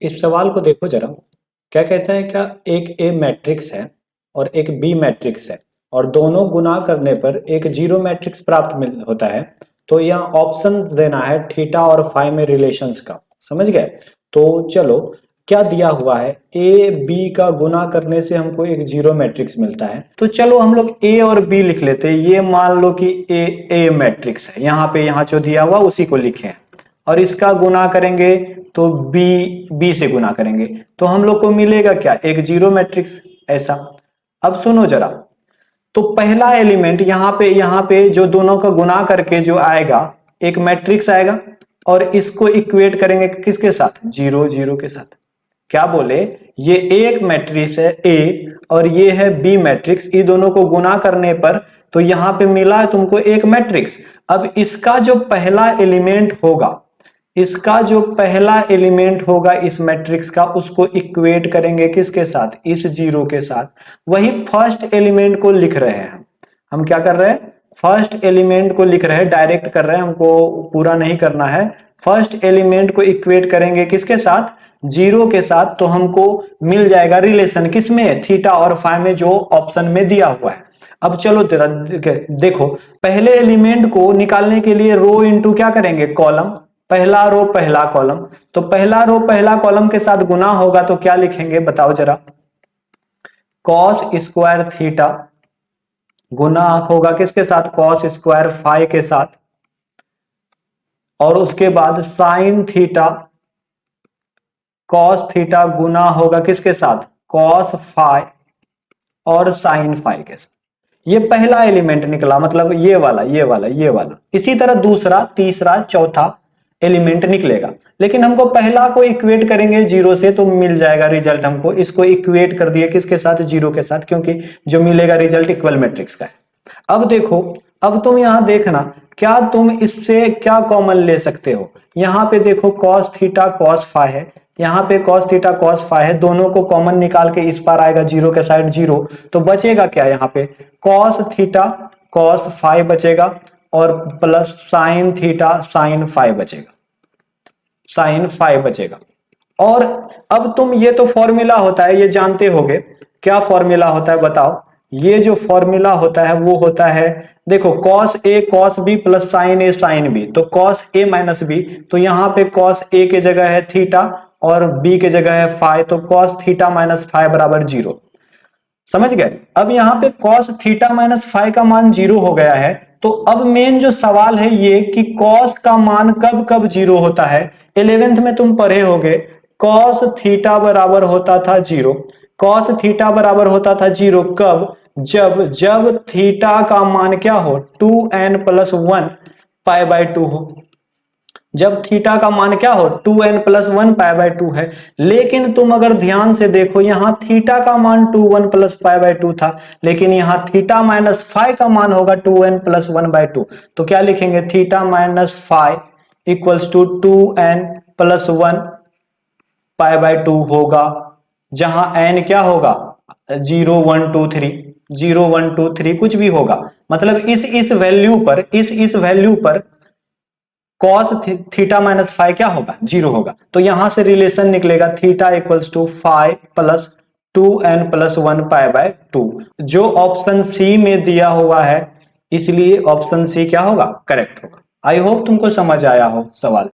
इस सवाल को देखो जरा। क्या कहता है, क्या एक ए मैट्रिक्स है और एक बी मैट्रिक्स है और दोनों गुना करने पर एक जीरो मैट्रिक्स प्राप्त होता है। तो यहाँ ऑप्शन देना है थीटा और फाई में रिलेशंस का। समझ गए? तो चलो, क्या दिया हुआ है, ए बी का गुना करने से हमको एक जीरो मैट्रिक्स मिलता है। तो चलो हम लोग ए और बी लिख लेते हैं। ये मान लो कि ए मैट्रिक्स है, यहाँ जो दिया हुआ उसी को लिखे हैं और इसका गुना करेंगे तो बी से गुना करेंगे तो हम लोग को मिलेगा क्या, एक जीरो मैट्रिक्स। ऐसा। अब सुनो जरा, तो पहला एलिमेंट यहाँ पे जो दोनों का गुना करके जो आएगा एक मैट्रिक्स आएगा और इसको इक्वेट करेंगे किसके साथ, जीरो जीरो के साथ। क्या बोले, ये एक मैट्रिक्स है ए और ये है बी मैट्रिक्स, ये दोनों को गुना करने पर तो यहां पे मिला है तुमको एक मैट्रिक्स। अब इसका जो पहला एलिमेंट होगा इस मैट्रिक्स का, उसको इक्वेट करेंगे किसके साथ, इस जीरो के साथ। वही फर्स्ट एलिमेंट को लिख रहे हैं हम क्या कर रहे हैं, फर्स्ट एलिमेंट को लिख रहे हैं, डायरेक्ट कर रहे हैं, हमको पूरा नहीं करना है। फर्स्ट एलिमेंट को इक्वेट करेंगे किसके साथ, जीरो के साथ। तो हमको मिल जाएगा रिलेशन किसमें, थीटा और फाई में, जो ऑप्शन में दिया हुआ है। अब चलो देखो, पहले एलिमेंट को निकालने के लिए रो इंटू क्या करेंगे, कॉलम। पहला रो पहला कॉलम, तो पहला रो पहला कॉलम के साथ गुना होगा तो क्या लिखेंगे बताओ जरा, कॉस स्क्वायर थीटा गुना होगा किसके साथ, कॉस स्क्वायर फाई के साथ, और उसके बाद साइन थीटा कॉस थीटा गुना होगा किसके साथ, कॉस फाई और साइन फाई के साथ। ये पहला एलिमेंट निकला, मतलब ये वाला। इसी तरह दूसरा, तीसरा, चौथा एलिमेंट निकलेगा। लेकिन हमको पहला को इक्वेट करेंगे जीरो से तो मिल जाएगा रिजल्ट हमको। इसको इक्वेट कर दिए किसके साथ, जीरो के साथ, क्योंकि जो मिलेगा रिजल्ट इक्वल मैट्रिक्स का है। अब देखो, अब तुम यहां देखना, क्या तुम इससे क्या कॉमन ले सकते हो। यहां पे देखो कॉस थीटा कॉस फाई है, यहाँ पे cos थीटा cos फाई है, दोनों को कॉमन निकाल के इस पार आएगा जीरो के साइड जीरो, तो बचेगा क्या, यहाँ पे cos थीटा cos फाई बचेगा और plus sine theta sine phi बचेगा, साइन फाई बचेगा। और अब तुम, ये तो फॉर्मूला होता है, ये जानते होगे क्या फॉर्मूला होता है बताओ। ये जो फॉर्मूला होता है वो होता है, देखो cos a cos b plus sine a sine b, तो cos a माइनस b, तो यहाँ पे cos a के जगह है थीटा और b के जगह है फाई, तो cos थीटा माइनस फाई बराबर जीरो। समझ गए? अब यहाँ पे cos थीटा माइनस फाई का मान जीरो हो गया है, तो अब मेन जो सवाल है ये कि cos का मान कब कब जीरो होता है। 11th में तुम पढ़े होगे cos थीटा बराबर होता था जीरो, cos थीटा बराबर होता था जीरो कब, जब थीटा का मान क्या हो, 2n+1 पाई बाय 2 हो। जब थीटा का मान क्या हो, 2n+1 पाई बाय 2 है। लेकिन तुम अगर ध्यान से देखो, यहां थीटा का मान 2 1 प्लस पाई बाय 2 था, लेकिन यहां थीटा माइनस फाई का मान होगा 2n+1 बाय 2। तो क्या लिखेंगे, theta minus phi equals to 2n+1 pi by 2 होगा, जहां n क्या होगा, 0 1 2 3, 0 1 2 3 कुछ भी होगा। मतलब इस वैल्यू पर, इस वैल्यू पर cos थीटा माइनस फाई क्या होगा, जीरो होगा। तो यहां से रिलेशन निकलेगा theta equals to phi plus 2n+1 pi by 2, जो ऑप्शन सी में दिया हुआ है, इसलिए ऑप्शन सी क्या होगा, करेक्ट होगा। आई होप तुमको समझ आया हो सवाल।